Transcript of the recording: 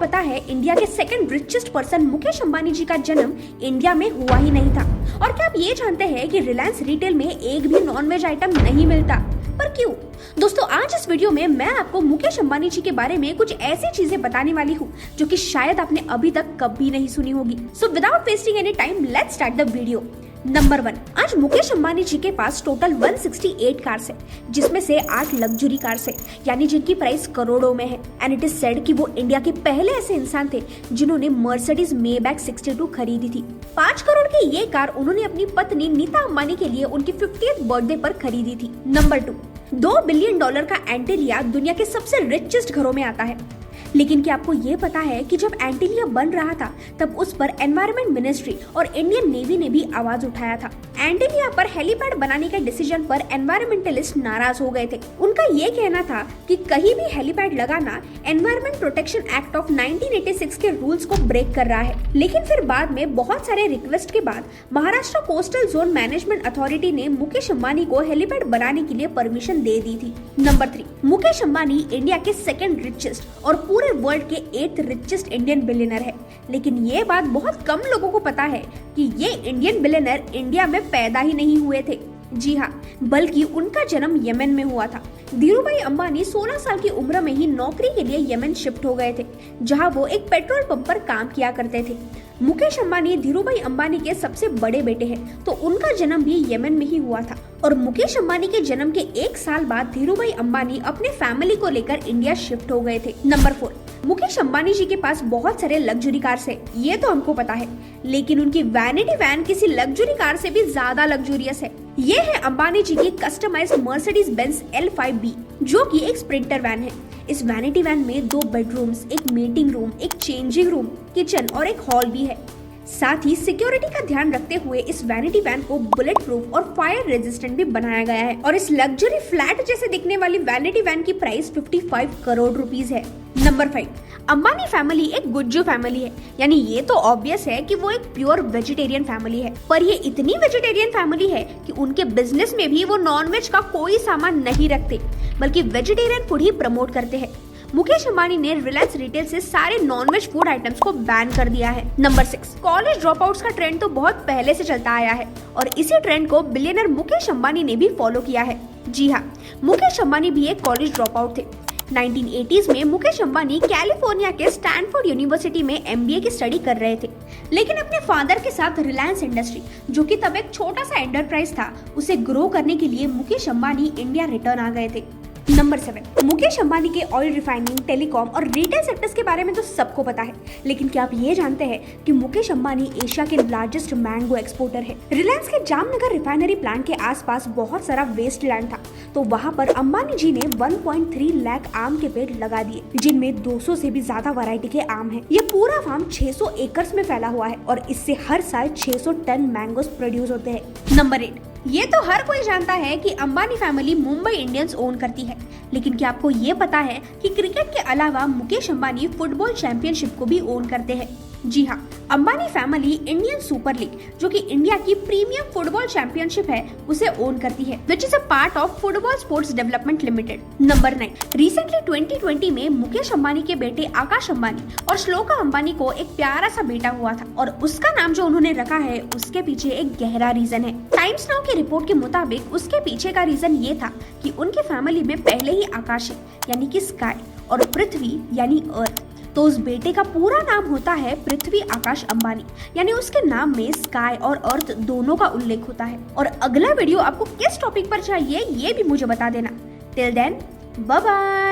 पता है इंडिया के second richest person Mukesh Ambani ji का जन्म इंडिया में हुआ ही नहीं था। और क्या आप ये जानते हैं कि रिलायंस रिटेल में एक भी नॉनवेज आइटम नहीं मिलता? पर क्यों? दोस्तों, आज इस वीडियो में मैं आपको मुकेश अंबानी जी के बारे में कुछ ऐसी चीजें बताने वाली हूँ जो कि शायद आपने अभी तक कभी नहीं सुनी होगी। So without wasting any time, let's start the video. Number 1, आज मुकेश अंबानी जी के पास टोटल 168 कार्स है, जिसमें से 8 लग्जरी कार्स है, यानी जिनकी प्राइस करोड़ों में है। एंड इट इज सेड कि वो इंडिया के पहले ऐसे इंसान थे जिन्होंने मर्सिडीज मेबैक 62 खरीदी थी। 5 करोड़ की ये कार उन्होंने अपनी पत्नी नीता अंबानी के लिए उनकी 50th बर्थडे पर खरीदी थी। नंबर 2, $2 बिलियन का एंटीलिया दुनिया के सबसे रिचेस्ट घरों में आता है। लेकिन क्या आपको ये पता है कि जब एंटीलिया बन रहा था तब उस पर एनवायरमेंट मिनिस्ट्री और इंडियन नेवी ने भी आवाज उठाया था। एंटीलिया पर हेलीपैड बनाने के डिसीजन पर एनवायरमेंटलिस्ट नाराज हो गए थे। उनका ये कहना था कि कहीं भी हेलीपैड लगाना एनवायरमेंट प्रोटेक्शन एक्ट ऑफ 1986 के रूल्स को ब्रेक कर रहा है। लेकिन फिर बाद में बहुत सारे रिक्वेस्ट के बाद Maharashtra coastal zone management authority ने मुकेश अंबानी को हेलीपैड बनाने के लिए परमिशन दे दी थी। नंबर 3, मुकेश अंबानी इंडिया के सेकंड रिचेस्ट और पूरे वर्ल्ड के 8th रिचेस्ट इंडियन बिलियनर है। लेकिन ये बात बहुत कम लोगों को पता है कि ये इंडियन बिलियनर इंडिया में पैदा ही नहीं हुए थे। जी हाँ, बल्कि उनका जन्म यमन में हुआ था। धीरूभाई अंबानी 16 साल की उम्र में ही नौकरी के लिए यमन शिफ्ट हो गए थे, जहां वो एक पेट्रोल पंप पर काम किया करते थे। मुकेश अंबानी धीरूभाई अंबानी के सबसे बड़े बेटे हैं, तो उनका जन्म भी यमन में ही हुआ था। और मुकेश अंबानी के जन्म के 1 साल बाद धीरूभाई अंबानी अपने फैमिली को लेकर इंडिया शिफ्ट हो गए थे। नंबर 4, मुकेश अंबानी जी के पास बहुत सारे लग्जरी कार्स है, ये तो हमको पता है, लेकिन उनकी वैनिटी वैन किसी लग्जरी कार से भी ज्यादा लग्जूरियस है। ये है अंबानी जी की कस्टमाइज्ड मर्सिडीज बेंज L5B, जो कि एक स्प्रिंटर वैन है। इस वैनिटी वैन में 2 बेडरूम्स, एक मीटिंग रूम, एक चेंजिंग रूम, किचन और एक हॉल भी है। साथ ही सिक्योरिटी का ध्यान रखते हुए इस वैनिटी वैन को बुलेट प्रूफ और फायर रेजिस्टेंट भी बनाया गया है। और इस लग्जरी फ्लैट जैसे दिखने वाली वैनिटी वैन की प्राइस 55 करोड़ रुपीस है। नंबर 5, अंबानी फैमिली एक गुज्जू फैमिली है, यानी ये तो ऑब्वियस है कि वो एक प्योर वेजिटेरियन फैमिली है। पर ये इतनी वेजिटेरियन फैमिली है कि उनके बिजनेस में भी वो नॉनवेज का कोई सामान नहीं रखते, बल्कि वेजिटेरियन फूड ही प्रमोट करते हैं। मुकेश अंबानी ने रिलायंस रिटेल से सारे नॉनवेज फूड आइटम्स को बैन कर दिया है। नंबर 6, कॉलेज ड्रॉपआउट्स का ट्रेंड तो बहुत पहले से चलता आया है और इसी ट्रेंड को बिलियनर मुकेश अंबानी ने भी फॉलो किया है। जी हाँ, मुकेश अंबानी भी एक कॉलेज ड्रॉपआउट थे। 1980s में मुकेश अंबानी कैलिफोर्निया के स्टैनफोर्ड यूनिवर्सिटी में MBA की स्टडी कर रहे थे, लेकिन अपने फादर के साथ रिलायंस इंडस्ट्री, जो कि तब एक छोटा सा एंटरप्राइज था, उसे ग्रो करने के लिए मुकेश अंबानी इंडिया रिटर्न आ गए थे। नंबर 7, मुकेश अंबानी के ऑयल रिफाइनिंग, टेलीकॉम और रिटेल सेक्टर्स के बारे में तो सबको पता है, लेकिन क्या आप ये जानते हैं कि मुकेश अंबानी एशिया के लार्जेस्ट मैंगो एक्सपोर्टर है। रिलायंस के जामनगर रिफाइनरी प्लांट के आसपास बहुत सारा वेस्ट लैंड था, तो वहाँ पर अंबानी जी ने 1.3 लाख आम के पेड़ लगा दिए, जिनमें 200 से भी ज्यादा वैरायटी के आम हैं। ये पूरा फार्म 600 एकड़ में फैला हुआ है और इससे हर साल 600 टन मैंगोस प्रोड्यूस होते हैं। नंबर 8, ये तो हर कोई जानता है कि Ambani family Mumbai Indians own करती है, लेकिन क्या आपको ये पता है कि क्रिकेट के अलावा मुकेश अंबानी फुटबॉल चैंपियनशिप को भी ओन करते हैं? जी हाँ, Ambani family Indian super league, जो कि इंडिया की प्रीमियम फुटबॉल चैंपियनशिप है, उसे ओन करती है, which is a part of football sports development limited. Number 9, recently 2020 में मुकेश अंबानी के बेटे आकाश अंबानी और श्लोका अंबानी को एक प्यारा सा बेटा हुआ था, और उसका नाम जो उन्होंने रखा है उसके पीछे एक गहरा रीजन है। टाइम्स नाउ की रिपोर्ट के मुताबिक उसके पीछे का रीजन ये था कि उनके फैमिली में पहले ही आकाश है, यानी कि स्काई, और पृथ्वी यानी अर्थ, तो उस बेटे का पूरा नाम होता है पृथ्वी आकाश अंबानी, यानी उसके नाम में स्काई और अर्थ दोनों का उल्लेख होता है। और अगला वीडियो आपको किस टॉपिक पर चाहिए ये भी मुझे बता देना। Till then, bye bye.